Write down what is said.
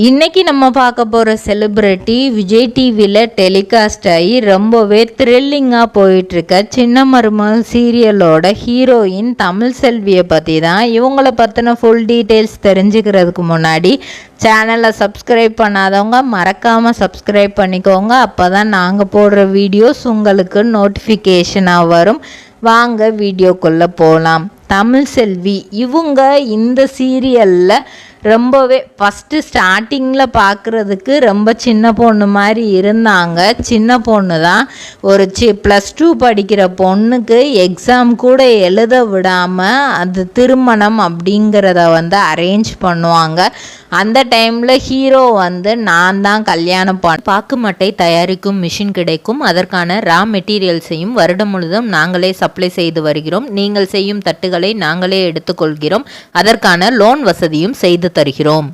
இன்றைக்கி நம்ம பார்க்க போகிற செலிப்ரிட்டி விஜய் டிவியில் டெலிகாஸ்ட் ஆகி ரொம்பவே த்ரில்லிங்காக போயிட்டுருக்க சின்ன மருமகள் சீரியலோட ஹீரோயின் தமிழ் செல்வியை பற்றி தான். இவங்கள பற்றின ஃபுல் டீட்டெயில்ஸ் தெரிஞ்சுக்கிறதுக்கு முன்னாடி சேனலை சப்ஸ்கிரைப் பண்ணாதவங்க மறக்காமல் சப்ஸ்கிரைப் பண்ணிக்கோங்க. அப்போ தான் நாங்கள் போடுற வீடியோஸ் உங்களுக்கு நோட்டிஃபிகேஷனாக வரும். வாங்க வீடியோக்குள்ளே போகலாம். தமிழ் செல்வி இவங்க இந்த சீரியலில் ரொம்பவே ஃபஸ்ட்டு ஸ்டார்டிங்கில் பார்க்குறதுக்கு ரொம்ப சின்ன பொண்ணு மாதிரி இருந்தாங்க. சின்ன பொண்ணு தான். ஒரு +2 படிக்கிற பொண்ணுக்கு எக்ஸாம் கூட எழுத விடாமல் அது திருமணம் அப்படிங்கிறத அரேஞ்ச் பண்ணுவாங்க. அந்த டைமில் ஹீரோ நான் தான் கல்யாணம் பாக்கு மட்டை தயாரிக்கும் மிஷின் கிடைக்கும், அதற்கான ரா மெட்டீரியல்ஸையும் வருடம் முழுதும் நாங்களே சப்ளை செய்து வருகிறோம், நீங்கள் செய்யும் தட்டுகளை நாங்களே எடுத்துக்கொள்கிறோம், அதற்கான லோன் வசதியும் செய்து தருகிறோம்.